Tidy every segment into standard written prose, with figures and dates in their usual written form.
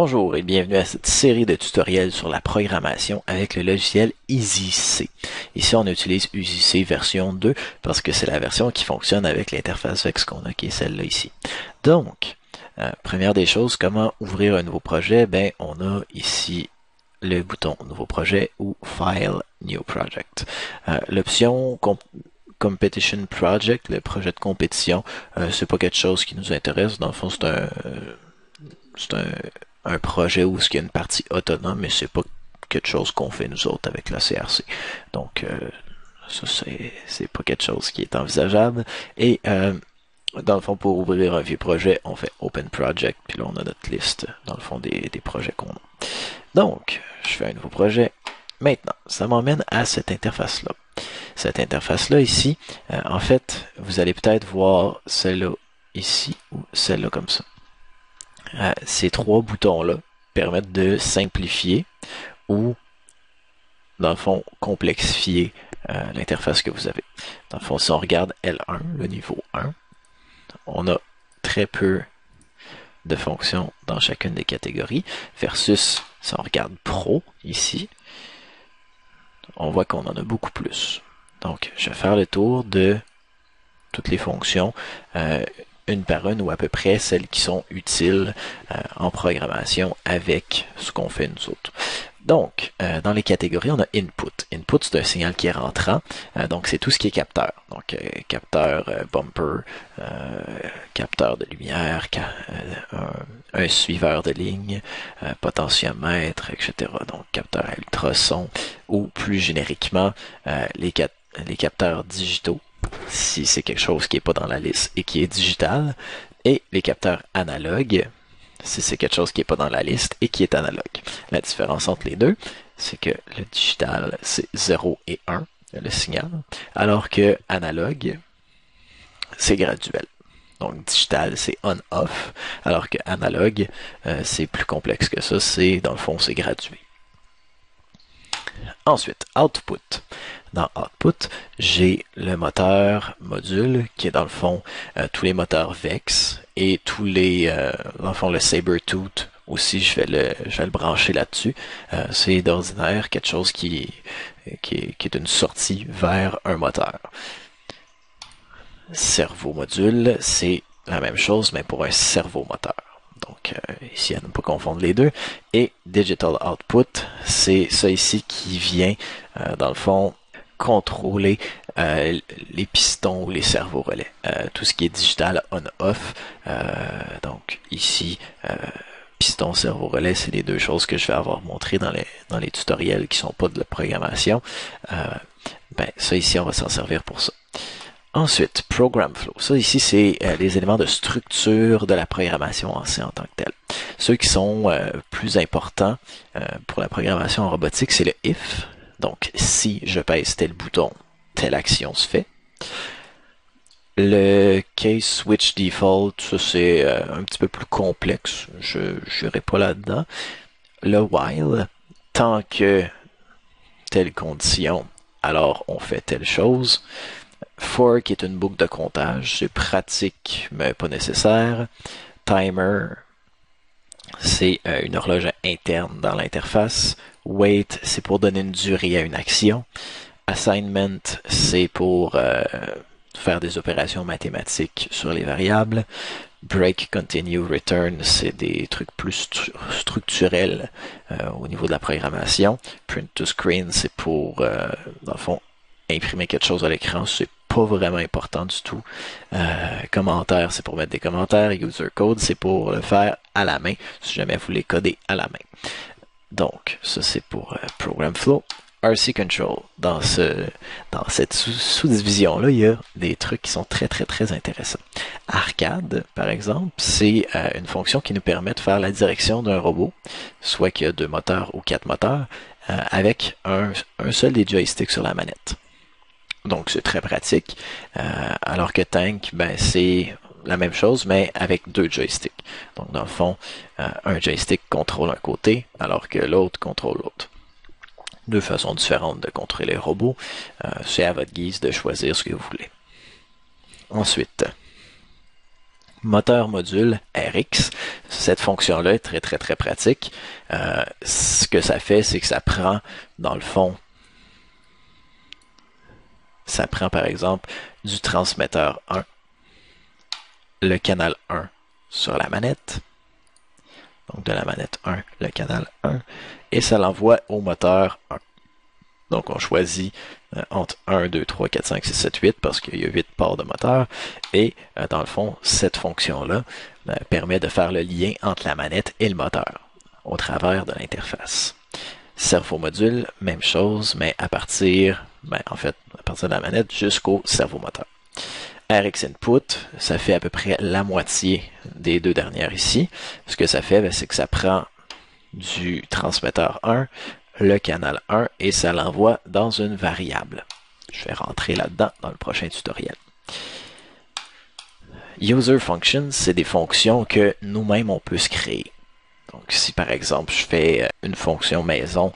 Bonjour et bienvenue à cette série de tutoriels sur la programmation avec le logiciel EasyC. Ici, on utilise EasyC version 2 parce que c'est la version qui fonctionne avec l'interface Vex qu'on a, qui est celle-là ici. Donc, première des choses, comment ouvrir un nouveau projet? Ben, on a ici le bouton Nouveau projet ou File, New Project. L'option Competition Project, le projet de compétition, c'est pas quelque chose qui nous intéresse. Dans le fond, c'est un projet où il y a une partie autonome, mais c'est pas quelque chose qu'on fait nous autres avec la CRC. Donc, ça, c'est pas quelque chose qui est envisageable. Et dans le fond, pour ouvrir un vieux projet, on fait Open Project, puis là, on a notre liste, dans le fond, des projets qu'on a. Donc, je fais un nouveau projet. Maintenant, ça m'emmène à cette interface-là. Cette interface-là ici, en fait, vous allez peut-être voir celle-là ici ou celle-là comme ça. Ces trois boutons-là permettent de simplifier ou, dans le fond, complexifier l'interface que vous avez. Dans le fond, si on regarde L1, le niveau 1, on a très peu de fonctions dans chacune des catégories, versus si on regarde Pro, ici, on voit qu'on en a beaucoup plus. Donc, je vais faire le tour de toutes les fonctions, une par une, ou à peu près celles qui sont utiles en programmation avec ce qu'on fait nous autres. Donc, dans les catégories, on a Input. Input, c'est un signal qui est rentrant. Donc, c'est tout ce qui est capteur. Donc, capteur bumper, capteur de lumière, un suiveur de ligne, potentiomètre, etc. Donc, capteur à ultrasons, ou plus génériquement, les capteurs digitaux, si c'est quelque chose qui n'est pas dans la liste et qui est digital, et les capteurs analogues, si c'est quelque chose qui n'est pas dans la liste et qui est analogue. La différence entre les deux, c'est que le digital, c'est 0 et 1, le signal, alors que analogue, c'est graduel. Donc digital, c'est on-off, alors que analogue, c'est plus complexe que ça, dans le fond, c'est gradué. Ensuite, Output. Dans Output, j'ai le moteur module qui est dans le fond tous les moteurs Vex et tous les, dans le fond, le Sabertooth aussi, je vais le brancher là-dessus. C'est d'ordinaire quelque chose qui est une sortie vers un moteur. Servo module, c'est la même chose, mais pour un servo moteur. Donc, ici, à ne pas confondre les deux. Et Digital Output, c'est ça ici qui vient, dans le fond, contrôler les pistons ou les servos relais. Tout ce qui est digital on-off. Donc, ici, piston, servo relais, c'est les deux choses que je vais avoir montrées dans les tutoriels qui sont pas de la programmation. Ça ici, on va s'en servir pour ça. Ensuite, Program Flow. Ça ici, c'est les éléments de structure de la programmation en C en tant que tel. Ceux qui sont plus importants pour la programmation en robotique, c'est le if. Donc, si je pèse tel bouton, telle action se fait. Le Case Switch Default, ça c'est un petit peu plus complexe. Je n'irai pas là-dedans. Le while, tant que telle condition, alors on fait telle chose. For, qui est une boucle de comptage, c'est pratique, mais pas nécessaire. Timer, c'est une horloge interne dans l'interface. Wait, c'est pour donner une durée à une action. Assignment, c'est pour faire des opérations mathématiques sur les variables. Break, continue, return, c'est des trucs plus structurels au niveau de la programmation. Print to screen, c'est pour, dans le fond, imprimer quelque chose à l'écran. C'est pas vraiment important du tout. Commentaires, c'est pour mettre des commentaires. User code, c'est pour le faire à la main, si jamais vous les codez à la main. Donc, ça c'est pour Program Flow. RC Control, dans cette sous-division-là, il y a des trucs qui sont très très très intéressants. Arcade, par exemple, c'est une fonction qui nous permet de faire la direction d'un robot, soit qu'il y a 2 moteurs ou 4 moteurs, avec un seul des joysticks sur la manette. Donc c'est très pratique. Alors que Tank, c'est la même chose, mais avec 2 joysticks. Donc dans le fond, un joystick contrôle un côté, alors que l'autre contrôle l'autre. 2 façons différentes de contrôler les robots. C'est à votre guise de choisir ce que vous voulez. Ensuite, Moteur module RX, cette fonction-là est très pratique. Ce que ça fait, c'est que ça prend, dans le fond, ça prend par exemple du transmetteur 1, le canal 1 sur la manette, donc de la manette 1, le canal 1, et ça l'envoie au moteur 1. Donc on choisit entre 1, 2, 3, 4, 5, 6, 7, 8 parce qu'il y a 8 ports de moteur. Et dans le fond, cette fonction-là permet de faire le lien entre la manette et le moteur au travers de l'interface. Servomodule, même chose, mais à partir de la manette jusqu'au servomoteur. RX Input, ça fait à peu près la moitié des deux dernières ici. Ce que ça fait, c'est que ça prend du transmetteur 1, le canal 1, et ça l'envoie dans une variable. Je vais rentrer là-dedans dans le prochain tutoriel. User Functions, c'est des fonctions que nous-mêmes on peut se créer. Donc si par exemple je fais une fonction maison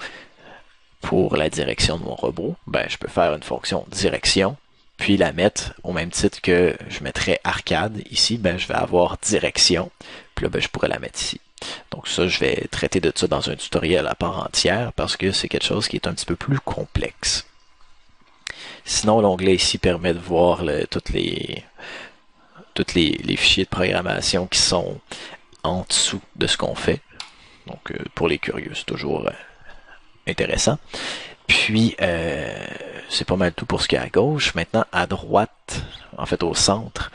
pour la direction de mon robot, je peux faire une fonction direction, puis la mettre au même titre que je mettrais arcade. Ici, je vais avoir direction, puis là, je pourrais la mettre ici. Donc ça, je vais traiter de ça dans un tutoriel à part entière parce que c'est quelque chose qui est un petit peu plus complexe. Sinon, l'onglet ici permet de voir tous les fichiers de programmation qui sont en dessous de ce qu'on fait. Donc pour les curieux, c'est toujours intéressant. Puis, c'est pas mal tout pour ce qui est à gauche. Maintenant, à droite, en fait au centre,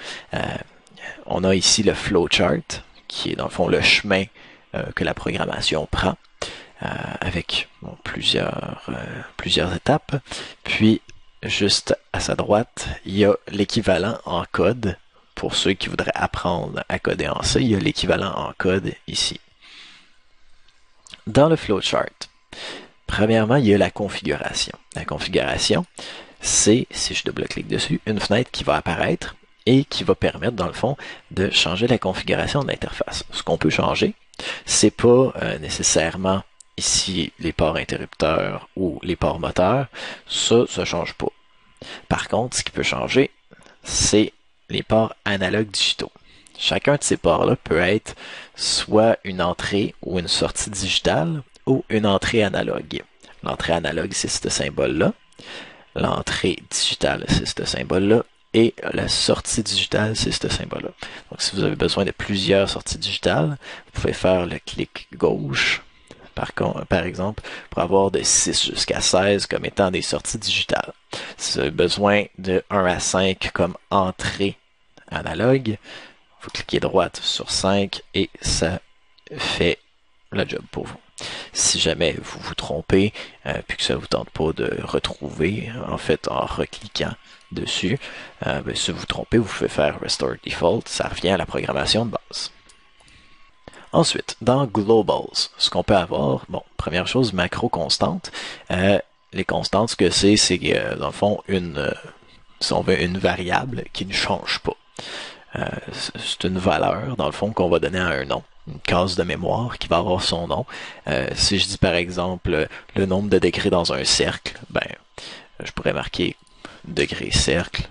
on a ici le flowchart, qui est dans le fond le chemin que la programmation prend, avec plusieurs étapes. Puis, juste à sa droite, il y a l'équivalent en code. Pour ceux qui voudraient apprendre à coder en C, il y a l'équivalent en code ici. Dans le flowchart, premièrement, il y a la configuration. La configuration, c'est, si je double-clique dessus, une fenêtre qui va apparaître et qui va permettre, dans le fond, de changer la configuration de l'interface. Ce qu'on peut changer, c'est pas nécessairement ici les ports interrupteurs ou les ports moteurs. Ça change pas. Par contre, ce qui peut changer, c'est les ports analogues digitaux. Chacun de ces ports-là peut être soit une entrée ou une sortie digitale ou une entrée analogue. L'entrée analogue, c'est ce symbole-là. L'entrée digitale, c'est ce symbole-là. Et la sortie digitale, c'est ce symbole-là. Donc, si vous avez besoin de plusieurs sorties digitales, vous pouvez faire le clic gauche, par exemple, pour avoir de 6 jusqu'à 16 comme étant des sorties digitales. Si vous avez besoin de 1 à 5 comme entrée analogue, vous cliquez droite sur 5 et ça fait le job pour vous. Si jamais vous vous trompez, puis que ça vous tente pas de retrouver, en fait, en recliquant dessus, si vous vous trompez, vous pouvez faire Restore Default, ça revient à la programmation de base. Ensuite, dans Globals, ce qu'on peut avoir, première chose, macro constante. Les constantes, ce que c'est dans le fond, si on veut, une variable qui ne change pas. C'est une valeur, dans le fond, qu'on va donner à un nom. Une case de mémoire qui va avoir son nom. Si je dis par exemple le nombre de degrés dans un cercle, je pourrais marquer degré cercle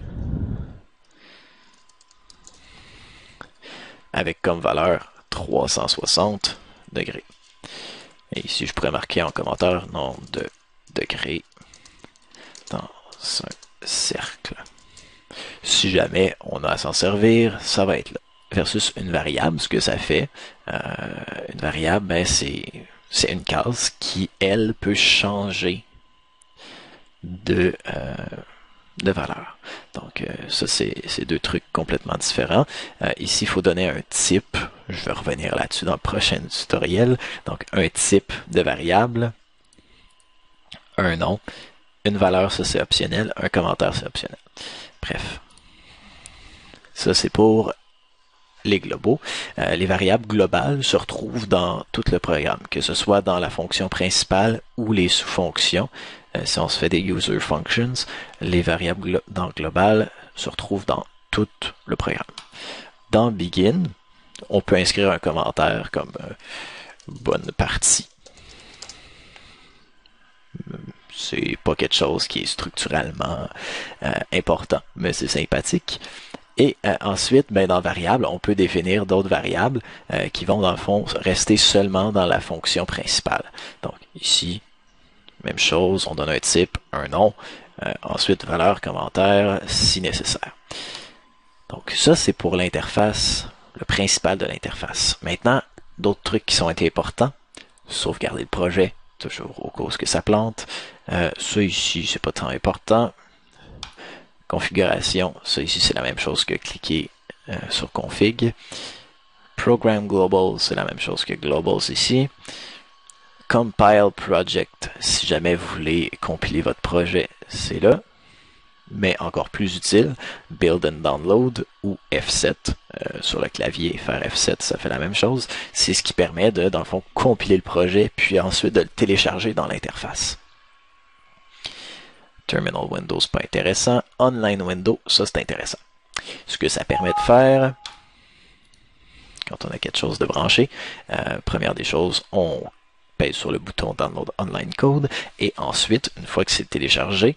avec comme valeur 360 degrés. Et ici, je pourrais marquer en commentaire nombre de degrés dans un cercle. Si jamais on a à s'en servir, ça va être là. Versus une variable, ce que ça fait, une variable, c'est une case qui, elle, peut changer de valeur. Donc, ça, c'est deux trucs complètement différents. Ici, il faut donner un type. Je vais revenir là-dessus dans le prochain tutoriel. Donc, un type de variable, un nom, une valeur, ça c'est optionnel, un commentaire, c'est optionnel. Bref. Ça, c'est pour les globaux. Les variables globales se retrouvent dans tout le programme, que ce soit dans la fonction principale ou les sous-fonctions. Si on se fait des user functions, les variables globales se retrouvent dans tout le programme. Dans Begin, on peut inscrire un commentaire comme bonne partie. C'est pas quelque chose qui est structurellement important, mais c'est sympathique. Et ensuite, ben, dans variable, on peut définir d'autres variables qui vont, dans le fond, rester seulement dans la fonction principale. Donc, ici, même chose, on donne un type, un nom, ensuite valeur, commentaire, si nécessaire. Donc, ça, c'est pour l'interface, le principal de l'interface. Maintenant, d'autres trucs qui sont importants, sauvegarder le projet, toujours au cause que ça plante. Ça ici, c'est pas tant important. Configuration, ça ici c'est la même chose que cliquer sur config. Program global, c'est la même chose que globals ici. Compile project, si jamais vous voulez compiler votre projet, c'est là. Mais encore plus utile, build and download ou F7 sur le clavier, faire F7, ça fait la même chose. C'est ce qui permet de, dans le fond, compiler le projet, puis ensuite de le télécharger dans l'interface. Terminal Windows, pas intéressant. Online Window, ça c'est intéressant. Ce que ça permet de faire, quand on a quelque chose de branché, première des choses, on pèse sur le bouton Download Online Code, et ensuite, une fois que c'est téléchargé,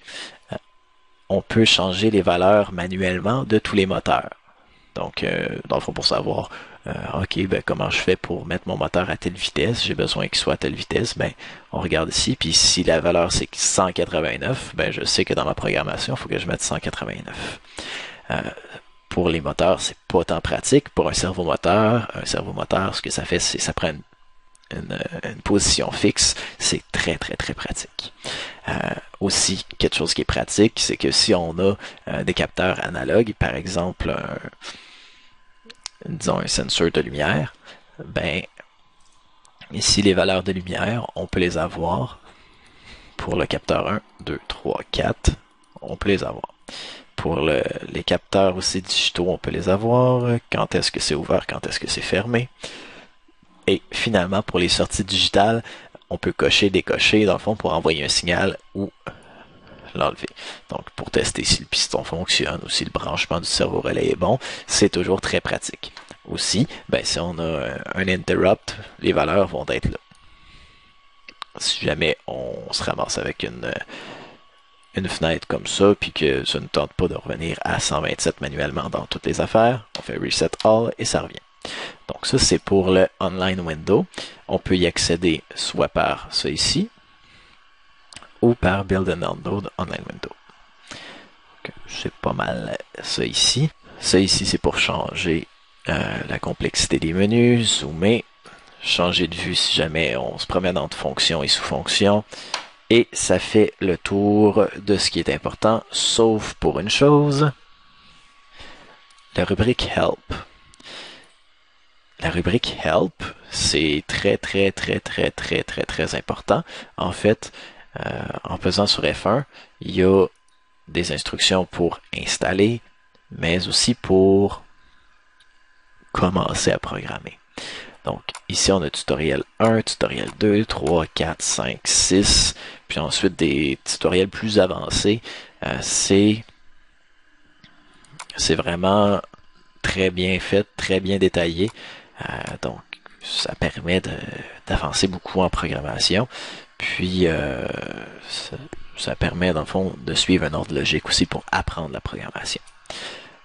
on peut changer les valeurs manuellement de tous les moteurs. Donc, dans le fond, pour savoir, OK, ben, comment je fais pour mettre mon moteur à telle vitesse, j'ai besoin qu'il soit à telle vitesse, ben, on regarde ici, puis si la valeur c'est 189, ben, je sais que dans ma programmation, il faut que je mette 189. Pour les moteurs, c'est pas tant pratique. Pour un servomoteur, ce que ça fait, c'est ça prend une position fixe, c'est très très très pratique. Aussi, quelque chose qui est pratique, c'est que si on a des capteurs analogues, par exemple, disons un sensor de lumière, ben ici les valeurs de lumière, on peut les avoir pour le capteur 1, 2, 3, 4, on peut les avoir. Pour les capteurs aussi digitaux, on peut les avoir. Quand est-ce que c'est ouvert, quand est-ce que c'est fermé. Et finalement, pour les sorties digitales, on peut cocher, décocher, dans le fond, pour envoyer un signal ou l'enlever. Donc, pour tester si le piston fonctionne ou si le branchement du cerveau relais est bon, c'est toujours très pratique. Aussi, ben, si on a un interrupt, les valeurs vont être là. Si jamais on se ramasse avec une fenêtre comme ça, puis que ça ne tente pas de revenir à 127 manuellement dans toutes les affaires, on fait Reset All et ça revient. Donc ça, c'est pour le Online Window. On peut y accéder soit par ça ici, ou par Build and Download Online Window. C'est pas mal ça ici. Ça ici, c'est pour changer la complexité des menus, zoomer, changer de vue si jamais on se promène entre fonction et sous-fonction. Et ça fait le tour de ce qui est important, sauf pour une chose, la rubrique Help. La rubrique Help, c'est très très très très très très très important. En fait, en pesant sur F1, il y a des instructions pour installer, mais aussi pour commencer à programmer. Donc, ici, on a tutoriel 1, tutoriel 2, 3, 4, 5, 6, puis ensuite des tutoriels plus avancés. C'est vraiment très bien fait, très bien détaillé. Donc, ça permet d'avancer beaucoup en programmation. Puis, ça permet, dans le fond, de suivre un ordre logique aussi pour apprendre la programmation.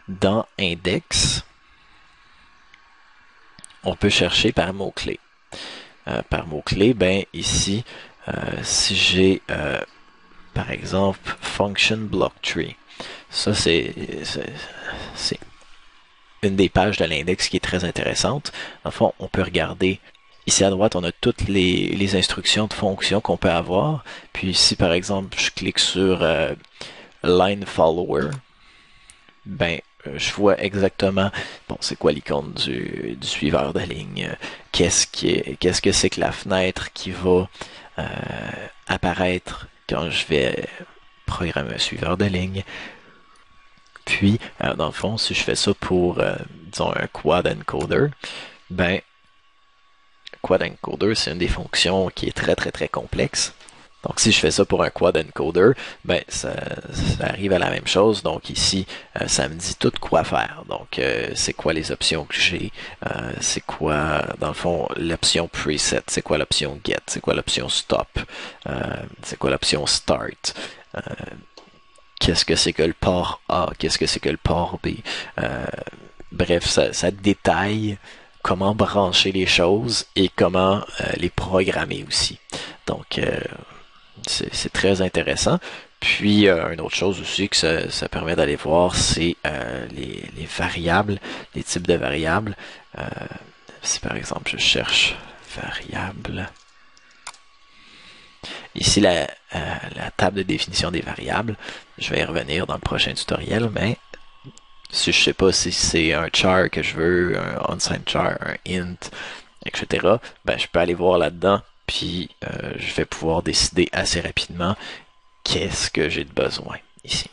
Dans Index, on peut chercher par mots-clés. Par mots-clés, ben ici, si j'ai, par exemple, Function Block Tree, ça c'est une des pages de l'index qui est très intéressante. Dans le fond, on peut regarder, ici à droite, on a toutes les instructions de fonction qu'on peut avoir. Puis ici, par exemple, je clique sur Line Follower, ben, je vois exactement, bon, c'est quoi l'icône du suiveur de ligne, qu'est-ce que c'est que la fenêtre qui va apparaître quand je vais programmer un suiveur de ligne. Puis, dans le fond, si je fais ça pour, disons, un quad encoder, ben, quad encoder, c'est une des fonctions qui est très très très complexe. Donc, si je fais ça pour un quad encoder, ben, ça arrive à la même chose. Donc, ici, ça me dit tout quoi faire. Donc, c'est quoi les options que j'ai? C'est quoi, dans le fond, l'option preset? C'est quoi l'option get? C'est quoi l'option stop? C'est quoi l'option start? qu'est-ce que c'est que le port A, qu'est-ce que c'est que le port B. Bref, ça détaille comment brancher les choses et comment les programmer aussi. Donc, c'est très intéressant. Puis, une autre chose aussi que ça permet d'aller voir, c'est les variables, les types de variables. Si par exemple je cherche variable, ici la table de définition des variables, je vais y revenir dans le prochain tutoriel, mais si je sais pas si c'est un char que je veux, un unsigned char, un int, etc., ben je peux aller voir là-dedans, puis je vais pouvoir décider assez rapidement qu'est-ce que j'ai de besoin ici.